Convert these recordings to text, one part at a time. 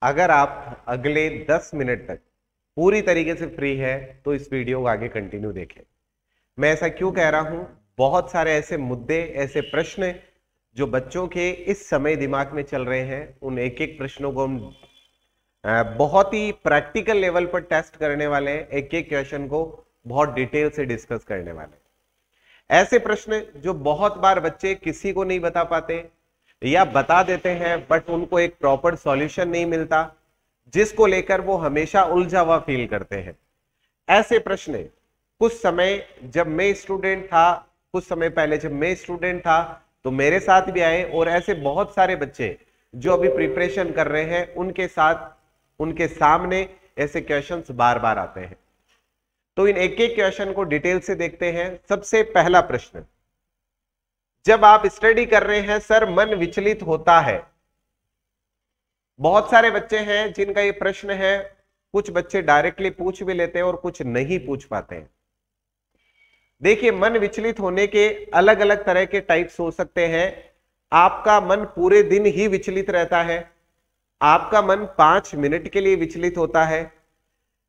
अगर आप अगले 10 मिनट तक पूरी तरीके से फ्री है तो इस वीडियो को आगे कंटिन्यू देखें। मैं ऐसा क्यों कह रहा हूं, बहुत सारे ऐसे मुद्दे, ऐसे प्रश्न जो बच्चों के इस समय दिमाग में चल रहे हैं, उन एक एक प्रश्नों को हम बहुत ही प्रैक्टिकल लेवल पर टेस्ट करने वाले हैं। एक एक क्वेश्चन को बहुत डिटेल से डिस्कस करने वाले हैं। ऐसे प्रश्न जो बहुत बार बच्चे किसी को नहीं बता पाते या बता देते हैं बट उनको एक प्रॉपर सॉल्यूशन नहीं मिलता, जिसको लेकर वो हमेशा उलझा हुआ फील करते हैं। ऐसे प्रश्न कुछ समय जब मैं स्टूडेंट था, कुछ समय पहले जब मैं स्टूडेंट था तो मेरे साथ भी आए, और ऐसे बहुत सारे बच्चे जो अभी प्रिपरेशन कर रहे हैं उनके सामने ऐसे क्वेश्चंस बार बार आते हैं। तो इन एक एक क्वेश्चन को डिटेल से देखते हैं। सबसे पहला प्रश्न, जब आप स्टडी कर रहे हैं सर मन विचलित होता है। बहुत सारे बच्चे हैं जिनका ये प्रश्न है। कुछ बच्चे डायरेक्टली पूछ भी लेते हैं और कुछ नहीं पूछ पाते हैं। देखिए, मन विचलित होने के अलग अलग तरह के टाइप्स हो सकते हैं। आपका मन पूरे दिन ही विचलित रहता है, आपका मन 5 मिनट के लिए विचलित होता है,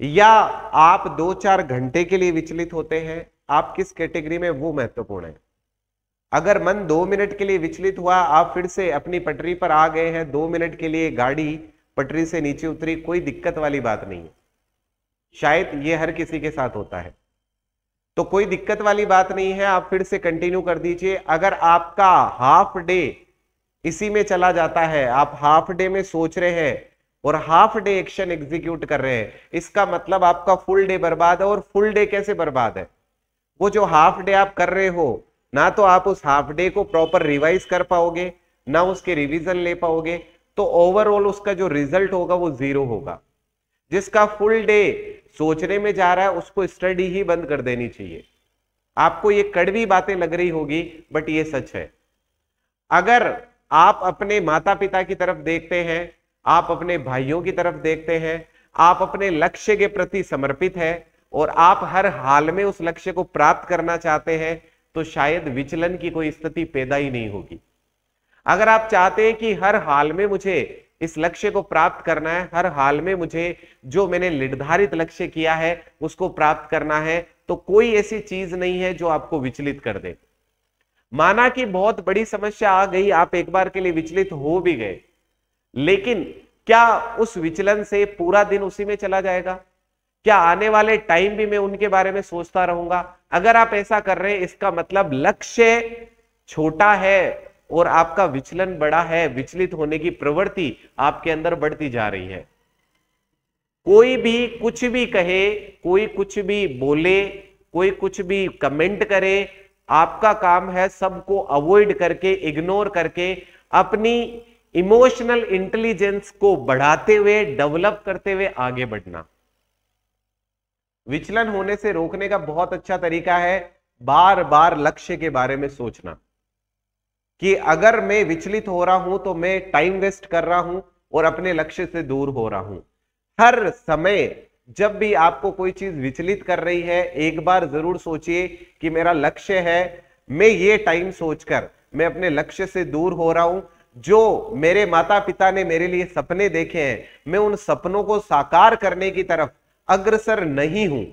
या आप 2-4 घंटे के लिए विचलित होते हैं। आप किस कैटेगरी में, वो महत्वपूर्ण है। अगर मन 2 मिनट के लिए विचलित हुआ, आप फिर से अपनी पटरी पर आ गए हैं, 2 मिनट के लिए गाड़ी पटरी से नीचे उतरी, कोई दिक्कत वाली बात नहीं है। शायद ये हर किसी के साथ होता है, तो कोई दिक्कत वाली बात नहीं है। आप फिर से कंटिन्यू कर दीजिए। अगर आपका हाफ डे इसी में चला जाता है, आप हाफ डे में सोच रहे हैं और हाफ डे एक्शन एग्जीक्यूट कर रहे हैं, इसका मतलब आपका फुल डे बर्बाद है। और फुल डे कैसे बर्बाद है? वो जो हाफ डे आप कर रहे हो, ना तो आप उस हाफ डे को प्रॉपर रिवाइज कर पाओगे, ना उसके रिवीजन ले पाओगे, तो ओवरऑल उसका जो रिजल्ट होगा वो 0 होगा। जिसका फुल डे सोचने में जा रहा है उसको स्टडी ही बंद कर देनी चाहिए। आपको ये कड़वी बातें लग रही होगी बट ये सच है। अगर आप अपने माता पिता की तरफ देखते हैं, आप अपने भाइयों की तरफ देखते हैं, आप अपने लक्ष्य के प्रति समर्पित हैं और आप हर हाल में उस लक्ष्य को प्राप्त करना चाहते हैं, तो शायद विचलन की कोई स्थिति पैदा ही नहीं होगी। अगर आप चाहते हैं कि हर हाल में मुझे इस लक्ष्य को प्राप्त करना है, हर हाल में मुझे जो मैंने निर्धारित लक्ष्य किया है उसको प्राप्त करना है, तो कोई ऐसी चीज नहीं है जो आपको विचलित कर दे। माना कि बहुत बड़ी समस्या आ गई, आप एक बार के लिए विचलित हो भी गए, लेकिन क्या उस विचलन से पूरा दिन उसी में चला जाएगा? क्या आने वाले टाइम भी मैं उनके बारे में सोचता रहूंगा? अगर आप ऐसा कर रहे हैं, इसका मतलब लक्ष्य छोटा है और आपका विचलन बड़ा है। विचलित होने की प्रवृत्ति आपके अंदर बढ़ती जा रही है। कोई भी कुछ भी कहे, कोई कुछ भी बोले, कोई कुछ भी कमेंट करे, आपका काम है सबको अवॉइड करके, इग्नोर करके, अपनी इमोशनल इंटेलिजेंस को बढ़ाते हुए, डेवलप करते हुए आगे बढ़ना। विचलन होने से रोकने का बहुत अच्छा तरीका है बार बार लक्ष्य के बारे में सोचना, कि अगर मैं विचलित हो रहा हूं तो मैं टाइम वेस्ट कर रहा हूं और अपने लक्ष्य से दूर हो रहा हूं। हर समय जब भी आपको कोई चीज विचलित कर रही है, एक बार जरूर सोचिए कि मेरा लक्ष्य है, मैं ये टाइम सोचकर मैं अपने लक्ष्य से दूर हो रहा हूं। जो मेरे माता पिता ने मेरे लिए सपने देखे हैं, मैं उन सपनों को साकार करने की तरफ अग्रसर नहीं हूं।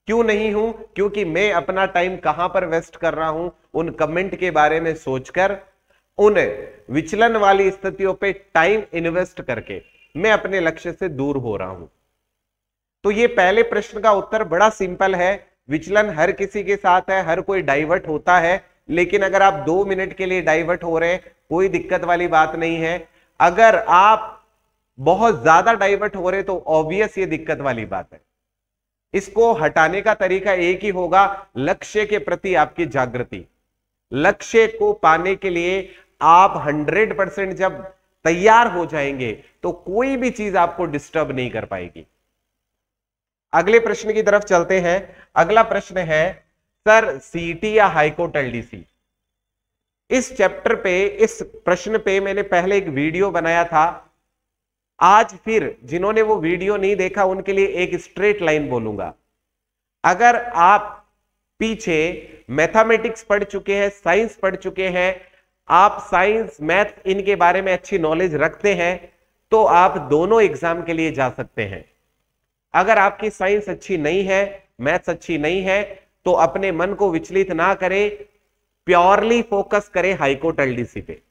क्यों नहीं हूं? क्योंकि मैं अपना टाइम कहां पर वेस्ट कर रहा हूं? उन कमेंट के बारे में सोचकर, उन विचलन वाली स्थितियों पे टाइम इन्वेस्ट करके मैं अपने लक्ष्य से दूर हो रहा हूं। तो ये पहले प्रश्न का उत्तर बड़ा सिंपल है। विचलन हर किसी के साथ है, हर कोई डाइवर्ट होता है, लेकिन अगर आप 2 मिनट के लिए डाइवर्ट हो रहे हैं, कोई दिक्कत वाली बात नहीं है। अगर आप बहुत ज्यादा डाइवर्ट हो रहे तो ऑब्वियस ये दिक्कत वाली बात है। इसको हटाने का तरीका एक ही होगा, लक्ष्य के प्रति आपकी जागृति। लक्ष्य को पाने के लिए आप 100% जब तैयार हो जाएंगे तो कोई भी चीज आपको डिस्टर्ब नहीं कर पाएगी। अगले प्रश्न की तरफ चलते हैं। अगला प्रश्न है, सर सीईटी या हाईकोर्ट एलडीसी? इस चैप्टर पे, इस प्रश्न पे मैंने पहले एक वीडियो बनाया था। आज फिर जिन्होंने वो वीडियो नहीं देखा उनके लिए एक स्ट्रेट लाइन बोलूंगा। अगर आप पीछे मैथमेटिक्स पढ़ चुके हैं, साइंस पढ़ चुके हैं, आप साइंस मैथ इनके बारे में अच्छी नॉलेज रखते हैं, तो आप दोनों एग्जाम के लिए जा सकते हैं। अगर आपकी साइंस अच्छी नहीं है, मैथ्स अच्छी नहीं है, तो अपने मन को विचलित ना करें, प्योरली फोकस करें हाईकोर्ट एलडीसी पे।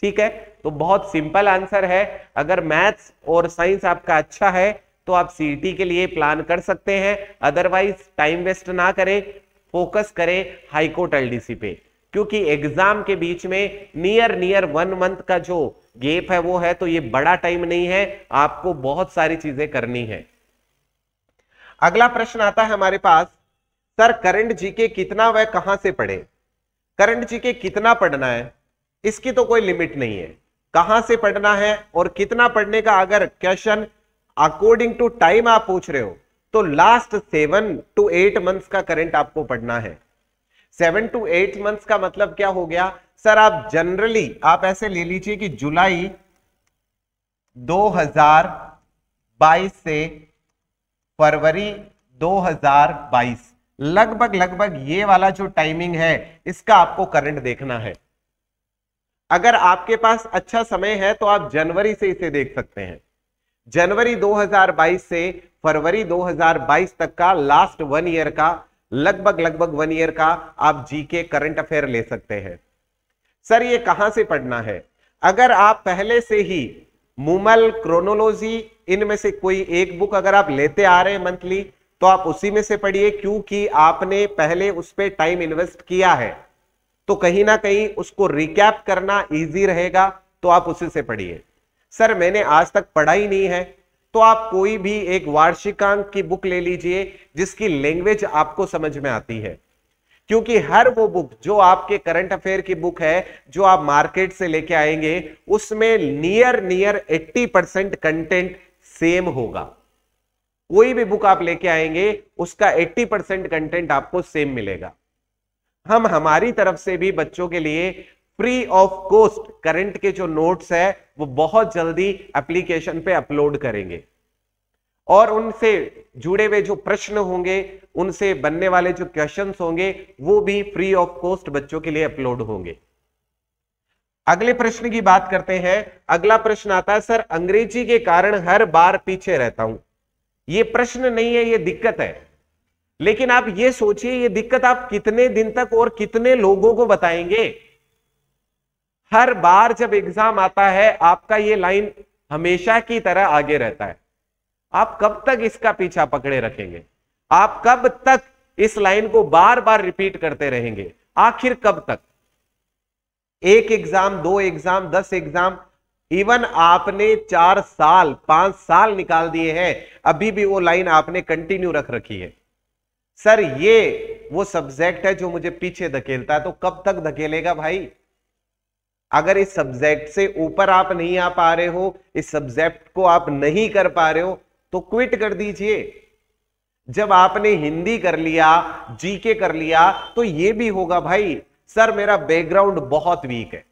ठीक है, तो बहुत सिंपल आंसर है। अगर मैथ्स और साइंस आपका अच्छा है तो आप सीईटी के लिए प्लान कर सकते हैं, अदरवाइज टाइम वेस्ट ना करें, फोकस करें हाईकोर्ट एलडीसी पे, क्योंकि एग्जाम के बीच में नियर 1 मंथ का जो गैप है वो है, तो ये बड़ा टाइम नहीं है, आपको बहुत सारी चीजें करनी है। अगला प्रश्न आता है हमारे पास, सर करंट जीके कितना व कहां से पढ़े? करंट जीके कितना पढ़ना है, इसकी तो कोई लिमिट नहीं है, कहां से पढ़ना है और कितना पढ़ने का। अगर क्वेश्चन अकॉर्डिंग टू टाइम आप पूछ रहे हो तो लास्ट 7 to 8 मंथ्स का करंट आपको पढ़ना है। 7 to 8 मंथ्स का मतलब क्या हो गया सर? आप जनरली आप ऐसे ले लीजिए कि जुलाई 2022 से फरवरी 2022, लगभग ये वाला जो टाइमिंग है इसका आपको करंट देखना है। अगर आपके पास अच्छा समय है तो आप जनवरी से इसे देख सकते हैं। जनवरी 2022 से फरवरी 2022 तक का लास्ट 1 ईयर का, लगभग 1 ईयर का आप जीके करंट अफेयर ले सकते हैं। सर ये कहां से पढ़ना है? अगर आप पहले से ही मूमल, क्रोनोलॉजी, इनमें से कोई एक बुक अगर आप लेते आ रहे हैं मंथली, तो आप उसी में से पढ़िए, क्योंकि आपने पहले उस पर टाइम इन्वेस्ट किया है, तो कहीं ना कहीं उसको रिकैप करना इजी रहेगा, तो आप उसी से पढ़िए। सर मैंने आज तक पढ़ा ही नहीं है, तो आप कोई भी एक वार्षिकांक की बुक ले लीजिए जिसकी लैंग्वेज आपको समझ में आती है, क्योंकि हर वो बुक जो आपके करंट अफेयर की बुक है जो आप मार्केट से लेके आएंगे, उसमें नियर 80% कंटेंट सेम होगा। कोई भी बुक आप लेके आएंगे उसका 80% कंटेंट आपको सेम मिलेगा। हम हमारी तरफ से भी बच्चों के लिए फ्री ऑफ कॉस्ट करंट के जो नोट्स है वो बहुत जल्दी एप्लीकेशन पे अपलोड करेंगे, और उनसे जुड़े हुए जो प्रश्न होंगे, उनसे बनने वाले जो क्वेश्चंस होंगे, वो भी फ्री ऑफ कॉस्ट बच्चों के लिए अपलोड होंगे। अगले प्रश्न की बात करते हैं। अगला प्रश्न आता है, सर अंग्रेजी के कारण हर बार पीछे रहता हूं। ये प्रश्न नहीं है, ये दिक्कत है। लेकिन आप ये सोचिए, ये दिक्कत आप कितने दिन तक और कितने लोगों को बताएंगे? हर बार जब एग्जाम आता है आपका ये लाइन हमेशा की तरह आगे रहता है। आप कब तक इसका पीछा पकड़े रखेंगे? आप कब तक इस लाइन को बार बार रिपीट करते रहेंगे? आखिर कब तक? 1 एग्जाम, 2 एग्जाम, 10 एग्जाम, इवन आपने 4 साल 5 साल निकाल दिए हैं, अभी भी वो लाइन आपने कंटिन्यू रख रखी है। सर ये वो सब्जेक्ट है जो मुझे पीछे धकेलता है, तो कब तक धकेलेगा भाई? अगर इस सब्जेक्ट से ऊपर आप नहीं आ पा रहे हो, इस सब्जेक्ट को आप नहीं कर पा रहे हो, तो क्विट कर दीजिए। जब आपने हिंदी कर लिया, जीके कर लिया, तो ये भी होगा भाई सर मेरा बैकग्राउंड बहुत वीक है।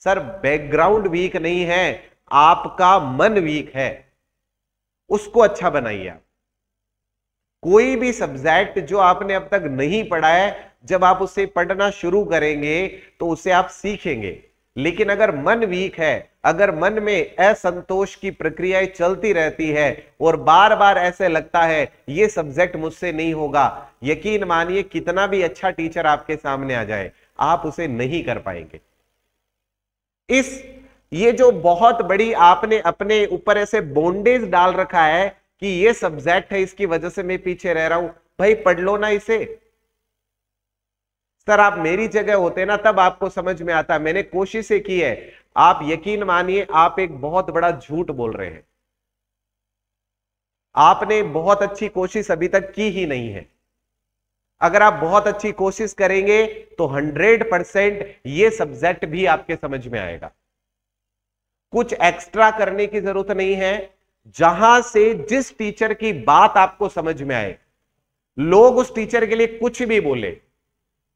सर बैकग्राउंड वीक नहीं है, आपका मन वीक है, उसको अच्छा बनाइए। कोई भी सब्जेक्ट जो आपने अब तक नहीं पढ़ा है, जब आप उसे पढ़ना शुरू करेंगे तो उसे आप सीखेंगे। लेकिन अगर मन वीक है, अगर मन में असंतोष की प्रक्रियाएं चलती रहती है और बार बार ऐसे लगता है ये सब्जेक्ट मुझसे नहीं होगा, यकीन मानिए कितना भी अच्छा टीचर आपके सामने आ जाए, आप उसे नहीं कर पाएंगे। ये जो बहुत बड़ी आपने अपने ऊपर ऐसे बॉन्डेज डाल रखा है कि ये सब्जेक्ट है, इसकी वजह से मैं पीछे रह रहा हूं, भाई पढ़ लो ना इसे। सर आप मेरी जगह होते ना, तब आपको समझ में आता। मैंने कोशिशें की है, आप यकीन मानिए आप एक बहुत बड़ा झूठ बोल रहे हैं। आपने बहुत अच्छी कोशिश अभी तक की ही नहीं है। अगर आप बहुत अच्छी कोशिश करेंगे तो 100% ये सब्जेक्ट भी आपके समझ में आएगा। कुछ एक्स्ट्रा करने की जरूरत नहीं है। जहां से जिस टीचर की बात आपको समझ में आए, लोग उस टीचर के लिए कुछ भी बोले,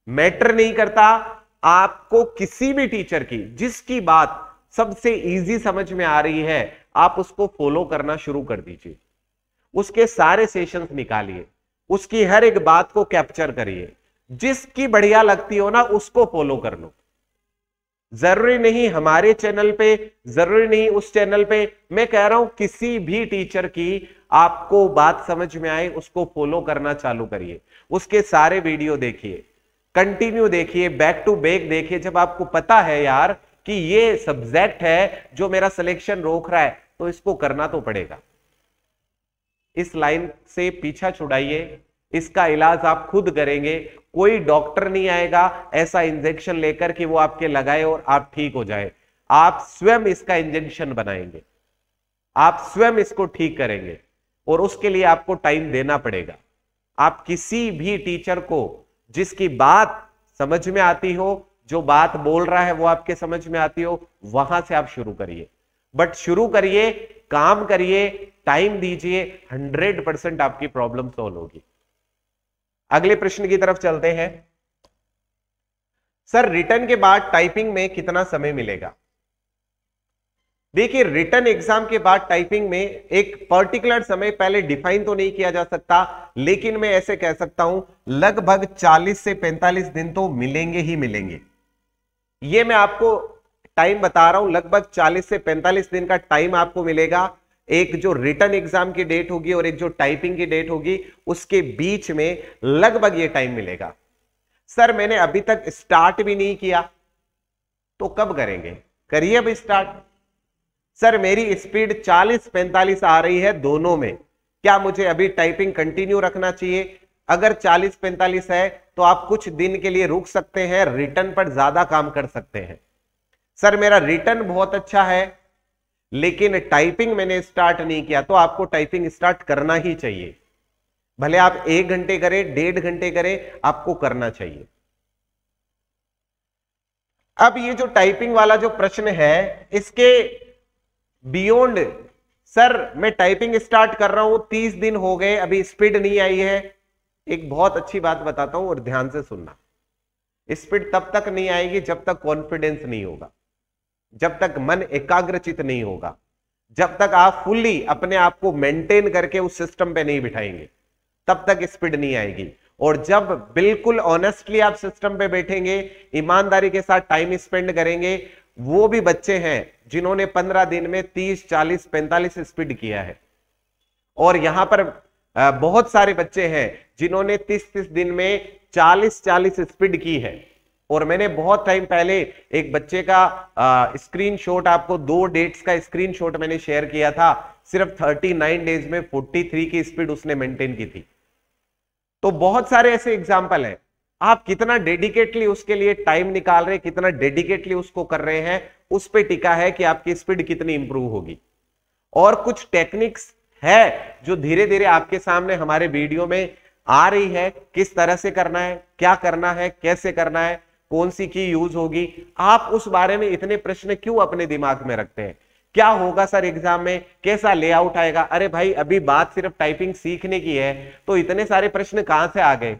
मैटर नहीं करता। आपको किसी भी टीचर की जिसकी बात सबसे इजी समझ में आ रही है, आप उसको फॉलो करना शुरू कर दीजिए। उसके सारे सेशंस निकालिए, उसकी हर एक बात को कैप्चर करिए, जिसकी बढ़िया लगती हो ना उसको फॉलो कर लो। जरूरी नहीं हमारे चैनल पे, जरूरी नहीं उस चैनल पे, मैं कह रहा हूं किसी भी टीचर की आपको बात समझ में आए उसको फॉलो करना चालू करिए, उसके सारे वीडियो देखिए, कंटिन्यू देखिए, बैक टू बैक देखिए। जब आपको पता है यार कि ये सब्जेक्ट है जो मेरा सिलेक्शन रोक रहा है तो इसको करना तो पड़ेगा। इस लाइन से पीछा छुड़ाइए, इसका इलाज आप खुद करेंगे, कोई डॉक्टर नहीं आएगा ऐसा इंजेक्शन लेकर कि वो आपके लगाए और आप ठीक हो जाए। आप स्वयं इसका इंजेक्शन बनाएंगे, आप स्वयं इसको ठीक करेंगे और उसके लिए आपको टाइम देना पड़ेगा। आप किसी भी टीचर को जिसकी बात समझ में आती हो, जो बात बोल रहा है वो आपके समझ में आती हो, वहां से आप शुरू करिए। बट शुरू करिए, काम करिए, टाइम दीजिए, 100% आपकी प्रॉब्लम सॉल्व होगी। अगले प्रश्न की तरफ चलते हैं। सर रिटन के बाद टाइपिंग में कितना समय मिलेगा? देखिए रिटन एग्जाम के बाद टाइपिंग में एक पर्टिकुलर समय पहले डिफाइन तो नहीं किया जा सकता, लेकिन मैं ऐसे कह सकता हूं लगभग 40 से 45 दिन तो मिलेंगे ही मिलेंगे। ये मैं आपको टाइम बता रहा हूं, लगभग 40 से 45 दिन का टाइम आपको मिलेगा। एक जो रिटन एग्जाम की डेट होगी और एक जो टाइपिंग की डेट होगी उसके बीच में लगभग ये टाइम मिलेगा। सर मैंने अभी तक स्टार्ट भी नहीं किया, तो कब करेंगे? करिए अब स्टार्ट। सर मेरी स्पीड 40-45 आ रही है दोनों में, क्या मुझे अभी टाइपिंग कंटिन्यू रखना चाहिए? अगर 40-45 है तो आप कुछ दिन के लिए रुक सकते हैं, रिटन पर ज्यादा काम कर सकते हैं। सर मेरा रिटन बहुत अच्छा है लेकिन टाइपिंग मैंने स्टार्ट नहीं किया, तो आपको टाइपिंग स्टार्ट करना ही चाहिए, भले आप 1 घंटे करें, 1.5 घंटे करें, आपको करना चाहिए। अब ये जो टाइपिंग वाला जो प्रश्न है इसके बियॉन्ड, सर मैं टाइपिंग स्टार्ट कर रहा हूं 30 दिन हो गए अभी स्पीड नहीं आई है। एक बहुत अच्छी बात बताता हूं और ध्यान से सुनना, स्पीड तब तक नहीं आएगी जब तक कॉन्फिडेंस नहीं होगा, जब तक मन एकाग्रचित नहीं होगा, जब तक आप फुल्ली अपने आप को मेंटेन करके उस सिस्टम पे नहीं बिठाएंगे, तब तक स्पीड नहीं आएगी। और जब बिल्कुल ऑनेस्टली आप सिस्टम पे बैठेंगे, ईमानदारी के साथ टाइम स्पेंड करेंगे, वो भी बच्चे हैं जिन्होंने 15 दिन में 30, 40, 45 स्पीड किया है, और यहां पर बहुत सारे बच्चे हैं जिन्होंने 30-30 दिन में 40-40 स्पीड की है। और मैंने बहुत टाइम पहले एक बच्चे का स्क्रीनशॉट, आपको 2 डेट्स का स्क्रीनशॉट मैंने शेयर किया था, सिर्फ 39 डेज में 43 की स्पीड उसने मेंटेन की थी। तो बहुत सारे ऐसे एग्जाम्पल हैं। आप कितना डेडिकेटली उसके लिए टाइम निकाल रहे हैं, कितना डेडिकेटली उसको कर रहे हैं, उस पर टिका है कि आपकी स्पीड कितनी इंप्रूव होगी। और कुछ टेक्निक्स है जो धीरे धीरे आपके सामने हमारे वीडियो में आ रही है, किस तरह से करना है, क्या करना है, कैसे करना है, कौन सी की यूज होगी। आप उस बारे में इतने प्रश्न क्यों अपने दिमाग में रखते हैं? क्या होगा सर एग्जाम में, कैसा लेआउट आएगा? अरे भाई अभी बात सिर्फ टाइपिंग सीखने की है, तो इतने सारे प्रश्न कहां से आ गए?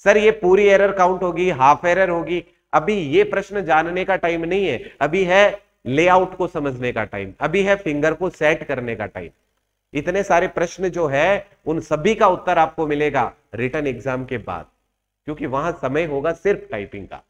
सर ये पूरी एरर काउंट होगी, हाफ एरर होगी, अभी ये प्रश्न जानने का टाइम नहीं है, अभी है लेआउट को समझने का टाइम, अभी है फिंगर को सेट करने का टाइम। इतने सारे प्रश्न जो है उन सभी का उत्तर आपको मिलेगा रिटन एग्जाम के बाद, क्योंकि वहां समय होगा सिर्फ टाइपिंग का।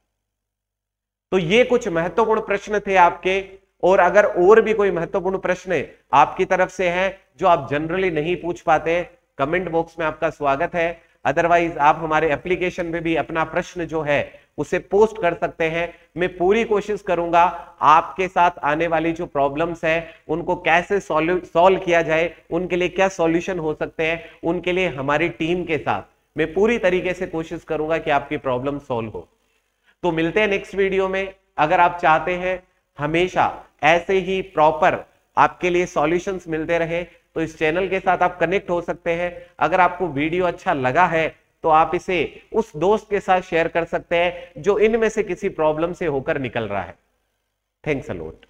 तो ये कुछ महत्वपूर्ण प्रश्न थे आपके, और अगर और भी कोई महत्वपूर्ण प्रश्न आपकी तरफ से है जो आप जनरली नहीं पूछ पाते, कमेंट बॉक्स में आपका स्वागत है। अदरवाइज आप हमारे एप्लीकेशन में भी अपना प्रश्न जो है उसे पोस्ट कर सकते हैं। मैं पूरी कोशिश करूंगा आपके साथ आने वाली जो प्रॉब्लम्स है उनको कैसे सॉल्व किया जाए, उनके लिए क्या सॉल्यूशन हो सकते हैं, उनके लिए हमारी टीम के साथ मैं पूरी तरीके से कोशिश करूंगा कि आपकी प्रॉब्लम सॉल्व हो। तो मिलते हैं नेक्स्ट वीडियो में। अगर आप चाहते हैं हमेशा ऐसे ही प्रॉपर आपके लिए सॉल्यूशंस मिलते रहे तो इस चैनल के साथ आप कनेक्ट हो सकते हैं। अगर आपको वीडियो अच्छा लगा है तो आप इसे उस दोस्त के साथ शेयर कर सकते हैं जो इनमें से किसी प्रॉब्लम से होकर निकल रहा है। Thanks a lot.